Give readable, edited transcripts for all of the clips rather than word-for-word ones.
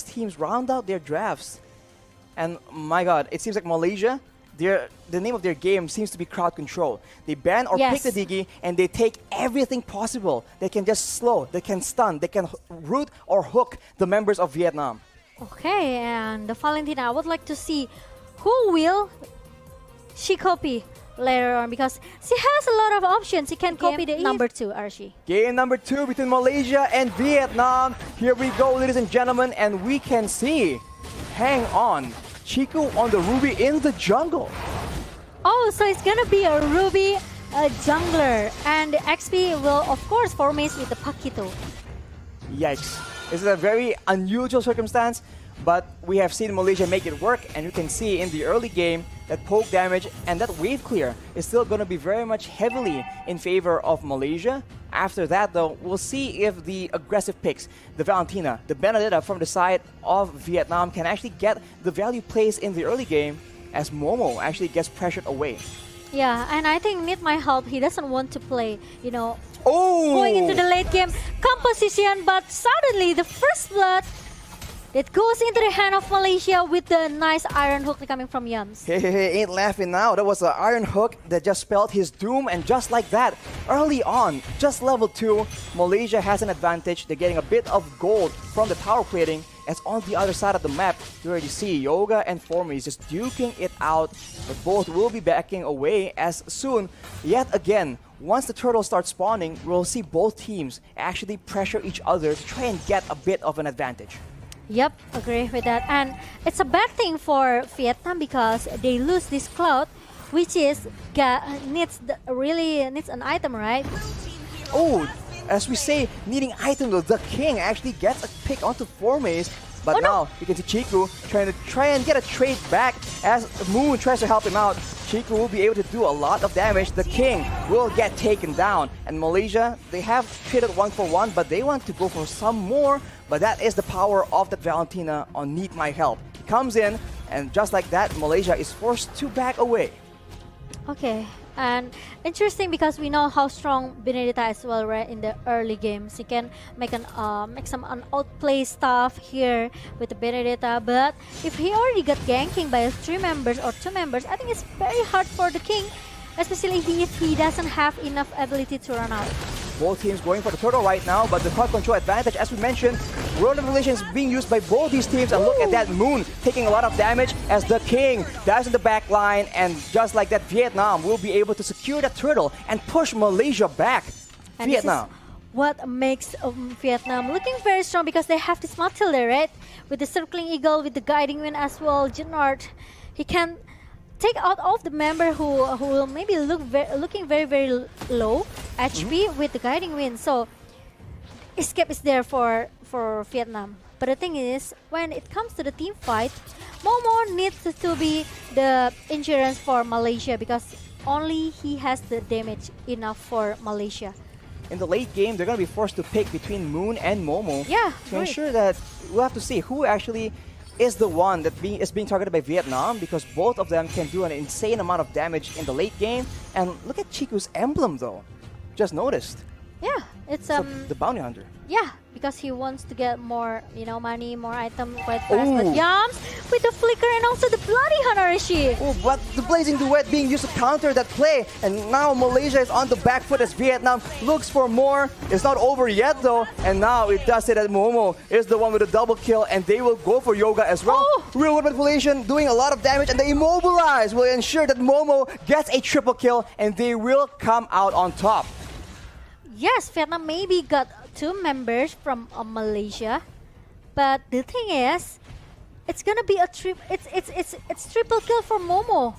each teams round out their drafts. And my god, it seems like Malaysia, the name of their game seems to be crowd control. They ban or pick the Digi and they take everything possible. They can just slow, they can stun, they can root or hook the members of Vietnam. Okay, and Valentina, I would like to see who will she copy later on, because she has a lot of options. She can copy the number 2, Archie. Game number 2 between Malaysia and Vietnam. Here we go, ladies and gentlemen, and we can see, hang on, Chico on the Ruby in the jungle. Oh, so it's gonna be a Ruby jungler, and XP will of course formate with the Paquito. Yikes. This is a very unusual circumstance, but we have seen Malaysia make it work, and you can see in the early game that poke damage and that wave clear is still going to be very much heavily in favor of Malaysia. After that, though, we'll see if the aggressive picks, the Valentina, the Benedetta from the side of Vietnam can actually get the value plays in the early game as Momo actually gets pressured away. Yeah, and I think Mid might help. He doesn't want to play, you know, Oh! going into the late game composition, but suddenly the first blood that goes into the hand of Malaysia with the nice iron hook coming from Yums. Hey, ain't laughing now. That was an iron hook that just spelled his doom, and just like that, early on, just level 2, Malaysia has an advantage. They're getting a bit of gold from the tower plating, as on the other side of the map, you already see Yoga and Formis just duking it out, but both will be backing away as soon, yet again, once the turtle starts spawning, we'll see both teams actually pressure each other to try and get a bit of an advantage. Yep, agree with that. And it's a bad thing for Vietnam because they lose this cloud, which is really needs an item, right? Oh, as we say, needing item though, the king actually gets a pick onto Formis. But now you can see Chiku try and get a trade back as Moon tries to help him out. Chiku will be able to do a lot of damage. The king will get taken down. And Malaysia, they have traded 1-for-1, but they want to go for some more. But that is the power of that Valentina on Need My Help. He comes in, and just like that, Malaysia is forced to back away. Okay, and interesting because we know how strong Benedetta as well, right? In the early games, he can make some outplay stuff here with the Benedetta. But if he already got ganking by 3 members or 2 members, I think it's very hard for the king, especially if he doesn't have enough ability to run out. Both teams going for the turtle right now, but the crowd control advantage, as we mentioned, World of Relations being used by both these teams. And look at that, Moon taking a lot of damage as the king dives in the back line, and just like that, Vietnam will be able to secure that turtle and push Malaysia back. And Vietnam. This is what makes Vietnam looking very strong because they have this Matilda, right? With the circling eagle, with the guiding wind as well, Jennard, he can take out all of the member who will maybe looking very low HP with the guiding wind. So escape is there for Vietnam. But the thing is, when it comes to the team fight, Momo needs to be the insurance for Malaysia because only he has the damage enough for Malaysia. In the late game, they're going to be forced to pick between Moon and Momo. Yeah, to ensure that we'll have to see who actually is the one that is being targeted by Vietnam, because both of them can do an insane amount of damage in the late game. And look at Chiku's emblem though. Just noticed. Yeah, it's the bounty hunter. Yeah, because he wants to get more, you know, money, more item quite fast. But Yams with the flicker and also the bloody Hanarashi. Oh, but the blazing duet being used to counter that play, and now Malaysia is on the back foot as Vietnam looks for more. It's not over yet though, and now it does say that Momo is the one with a double kill, and they will go for Yoga as well. Real world manipulation doing a lot of damage, and the immobilize will ensure that Momo gets a triple kill, and they will come out on top. Yes, Vietnam maybe got 2 members from Malaysia, but the thing is, it's gonna be a it's triple kill for Momo,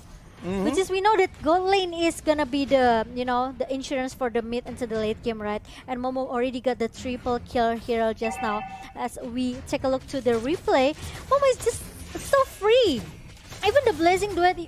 which is we know that gold lane is gonna be the the insurance for the mid into the late game, right? And Momo already got the triple kill here just now. As we take a look to the replay, Momo is just so free. Even the blazing duet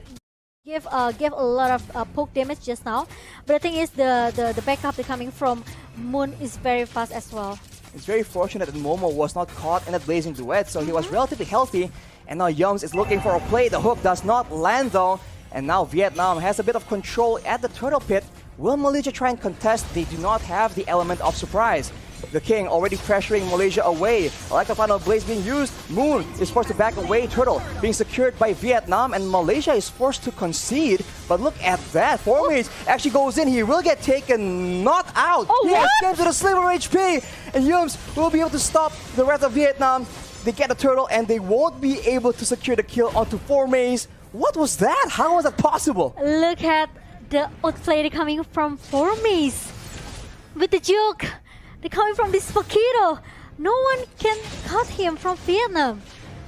gave a lot of poke damage just now, but the thing is the backup coming from Moon is very fast as well. It's very fortunate that Momo was not caught in a blazing duet, so he was relatively healthy. And now Yums is looking for a play. The hook does not land though, and now Vietnam has a bit of control at the turtle pit. Will Malaysia try and contest? They do not have the element of surprise. The King already pressuring Malaysia away. Like the final blaze being used, Moon is forced to back away. Turtle being secured by Vietnam, and Malaysia is forced to concede. But look at that. Formage actually goes in. He will get taken, not out. Oh, he what? escapes with a sliver of HP. And Yums will be able to stop the rest of Vietnam. They get a turtle and they won't be able to secure the kill onto Formage. What was that? How was that possible? Look at the outplay coming from Formis. With the joke, they're coming from this Mosquito. No one can cut him from Vietnam.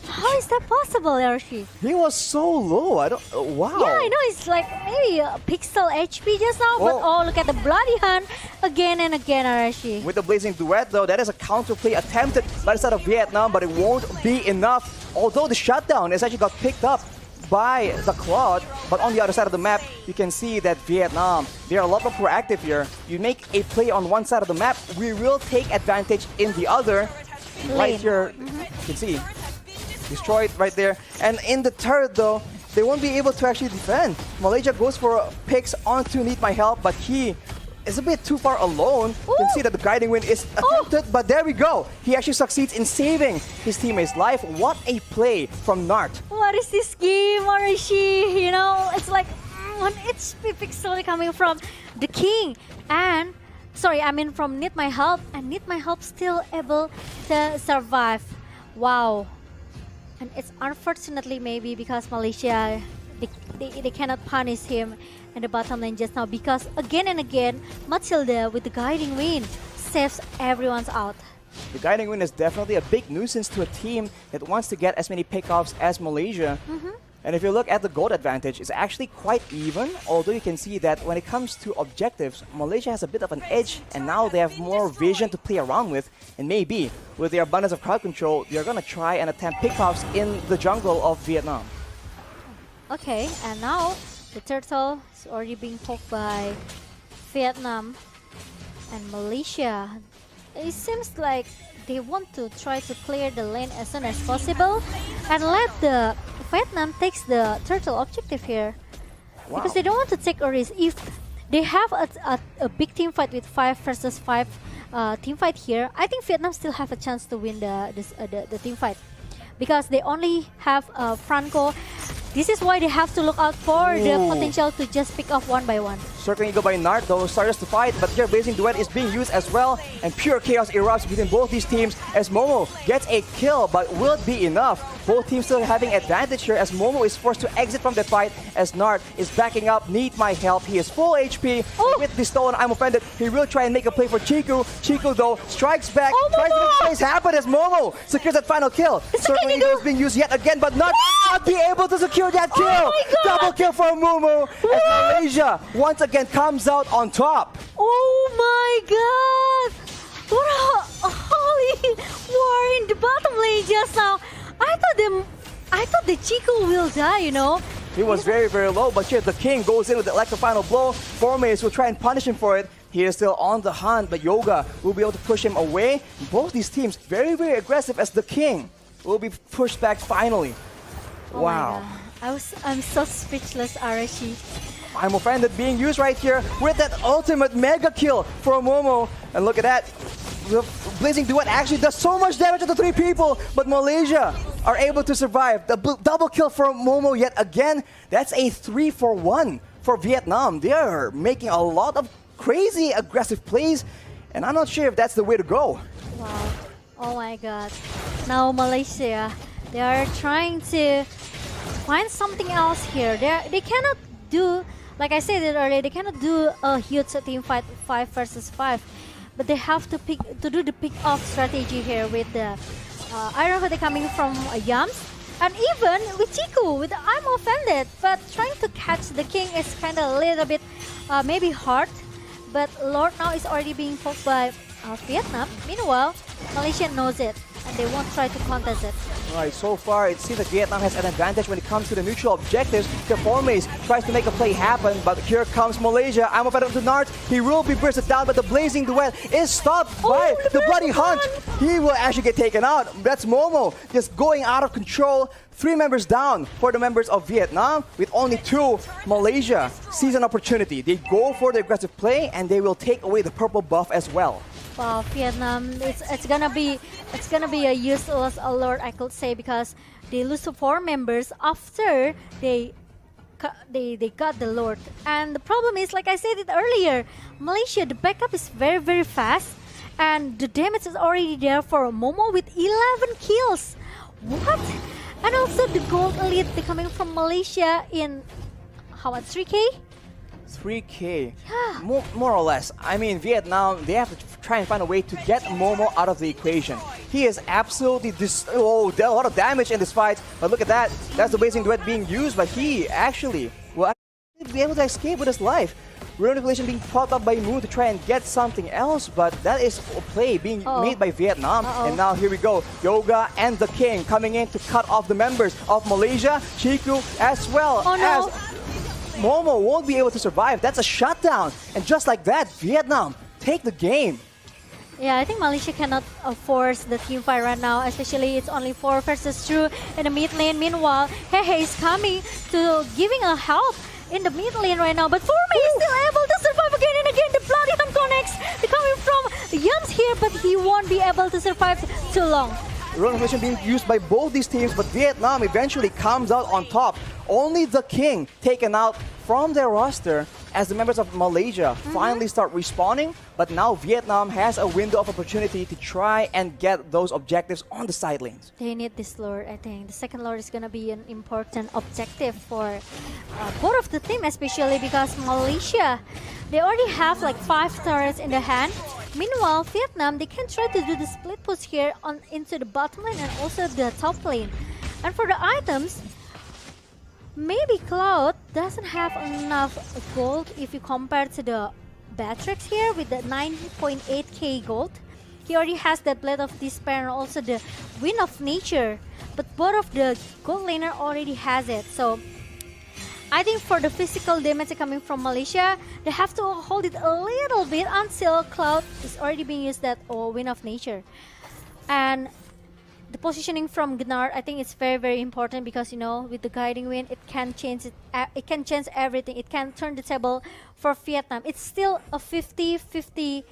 How is that possible, Archie? He was so low. I don't. Wow. Yeah, I know it's like maybe a pixel HP just now, but Oh. oh, look at the bloody hand again and again, Arashi. With the Blazing Duet, though, that is a counterplay attempted by the side of Vietnam, but it won't be enough. Although the shutdown has actually got picked up by the Cloud, but on the other side of the map, you can see that Vietnam, they are a lot more proactive here. You make a play on one side of the map, we will take advantage in the other. Right Lane. here, you can see, destroyed right there. And in the turret, though, they won't be able to actually defend. Malaysia goes for picks onto Need My Help, but he is a bit too far alone. You can Ooh. see that the guiding wind is attempted, but there we go. He actually succeeds in saving his teammate's life. What a play from Nart. What is this game, Arashi? You know, it's like one HP pixel coming from the King. And, sorry, I mean from Need My Help. And Need My Help still able to survive. Wow. And it's unfortunately maybe because Malaysia, they cannot punish him in the bottom lane just now, because again and again, Matilda with the guiding wind saves everyone's out. The guiding wind is definitely a big nuisance to a team that wants to get as many pickoffs as Malaysia. And if you look at the gold advantage, it's actually quite even, although you can see that when it comes to objectives, Malaysia has a bit of an edge, and now they have more vision to play around with. And maybe, with their abundance of crowd control, they're gonna try and attempt pickoffs in the jungle of Vietnam. Okay, and now the turtle is already being poked by Vietnam and Malaysia. It seems like they want to try to clear the lane as soon as possible and let the Vietnam takes the turtle objective here. Wow. Because they don't want to take a risk. If they have a big team fight with 5 versus 5 team fight here, I think Vietnam still have a chance to win the team fight. Because they only have Franco. This is why they have to look out for the potential to just pick off one by one. Circling Eagle by Nart, though, starts to fight, but here Blazing Duet is being used as well, and pure chaos erupts between both these teams as Momo gets a kill, but will it be enough? Both teams still having advantage here as Momo is forced to exit from the fight as Nart is backing up. Need My Help. He is full HP. With the stone, I'm offended. He will try and make a play for Chiku. Chiku, though, strikes back, tries to make things happen as Momo secures that final kill. Circling Eagle is being used yet again, but not be able to secure that kill. my God. Double kill for Momo as Malaysia once again comes out on top. Oh my god! What a holy war in the bottom lane just now. I thought the Chico will die, you know. He was very, very low, but here the King goes in with like the final blow. Formace will try and punish him for it. He is still on the hunt, but Yoga will be able to push him away. Both these teams very, very aggressive as the King will be pushed back finally. Oh Wow. my god. I'm so speechless, Arashi. I'm offended being used right here with that ultimate mega kill for Momo. And look at that. The Blazing Duet actually does so much damage to the 3 people, but Malaysia are able to survive. The double kill for Momo yet again. That's a 3-for-1 for Vietnam. They are making a lot of crazy aggressive plays, and I'm not sure if that's the way to go. Wow. Oh my god. Now Malaysia, they are trying to find something else here. They cannot do, like I said it earlier, they cannot do a huge team fight 5 versus 5. But they have to do the pick-off strategy here with the Iron Hood coming from Yams. And even with Chiku, with the I'm offended. But trying to catch the King is kind of a little bit maybe hard. But Lord now is already being poked by Vietnam. Meanwhile, Malaysia knows it, and they won't try to contest it. Right, so far it seems that Vietnam has an advantage when it comes to the neutral objectives. Formace tries to make a play happen, but here comes Malaysia. I'm offended to Nart. He will be bursted down, but the Blazing Duet is stopped by the Bloody Hunt. He will actually get taken out. That's Momo just going out of control. 3 members down for the members of Vietnam. With only 2, Malaysia sees an opportunity. They go for the aggressive play, and they will take away the purple buff as well. Wow, Vietnam, it's gonna be a useless alert, I could say, because they lose to 4 members after they got the Lord. And the problem is, like I said it earlier, Malaysia, the backup is very, very fast, and the damage is already there for Momo with 11 kills. What? And also the gold elite, they're coming from Malaysia in how much, 3K? 3K, more or less. I mean, Vietnam, they have to try and find a way to get Momo out of the equation. He is absolutely oh, there a lot of damage in this fight. But look at that. That's the Blazing Duet being used, but he actually will be able to escape with his life. Manipulation being propped up by Moon to try and get something else, but that is a play being made by Vietnam. And now here we go. Yoga and the King coming in to cut off the members of Malaysia. Chiku as well as Momo won't be able to survive. That's a shutdown. And just like that, Vietnam take the game. Yeah, I think Malaysia cannot force the team fight right now, especially it's only 4 versus 2 in the mid lane. Meanwhile, Hehe is coming to giving a help in the mid lane right now, but Forme is still able to survive again and again. The Bloody Hunt connects. They're coming from Yums here, but he won't be able to survive too long. Manipulation being used by both these teams, but Vietnam eventually comes out on top. Only the King taken out from their roster as the members of Malaysia finally start respawning. But now Vietnam has a window of opportunity to try and get those objectives on the side lanes. They need this Lord, I think. The second Lord is going to be an important objective for both of the team, especially because Malaysia, they already have like 5 turrets in the hand. Meanwhile, Vietnam, they can try to do the split push here on into the bottom lane and also the top lane. And for the items, maybe Cloud doesn't have enough gold if you compare to the Batrix here with the 9.8k gold. He already has the Blade of Despair and also the Wind of Nature. But both of the gold laner already has it. So I think for the physical damage coming from Malaysia, they have to hold it a little bit until Cloud is already being used that Wind of Nature. And the positioning from Gnar, I think it's very, very important because, you know, with the Guiding Wind, it can change everything. It can turn the table for Vietnam. It's still a 50-50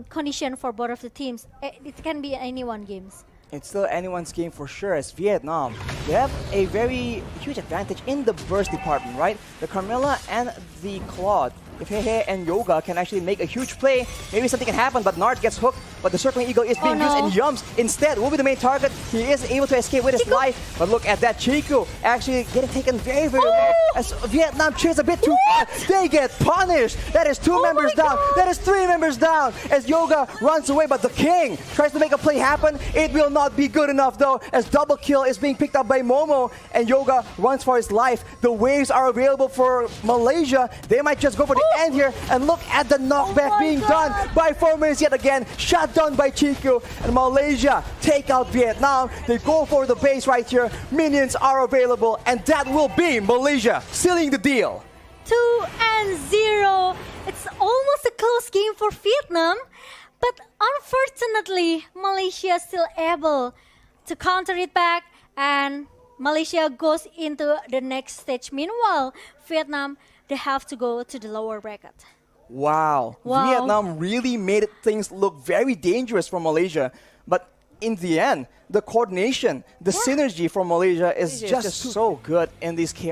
condition for both of the teams. It can be anyone games. It's still anyone's game for sure, as Vietnam, they have a very huge advantage in the burst department, right? The Carmilla and the Claude. If Hehe and Yoga can actually make a huge play, maybe something can happen, but Nart gets hooked. But the Circling Eagle is being used, and Yums instead will be the main target. He is able to escape with his life, but look at that. Chiku actually getting taken very, very low. As Vietnam chase a bit too far, they get punished. That is 2 members down. That is 3 members down. As Yoga runs away, but the King tries to make a play happen. It will not be good enough though, as double kill is being picked up by Momo, and Yoga runs for his life. The waves are available for Malaysia. They might just go for the end here, and look at the knockback being done by Formers yet again. Shut down by Chiku, and Malaysia take out Vietnam. They go for the base right here. Minions are available, and that will be Malaysia sealing the deal. 2-0. It's almost a close game for Vietnam, but unfortunately, Malaysia is still able to counter it back, and Malaysia goes into the next stage. Meanwhile, Vietnam, they have to go to the lower bracket. Wow. Vietnam really made things look very dangerous for Malaysia, but in the end, the coordination, the synergy for Malaysia is just so good in these chaos.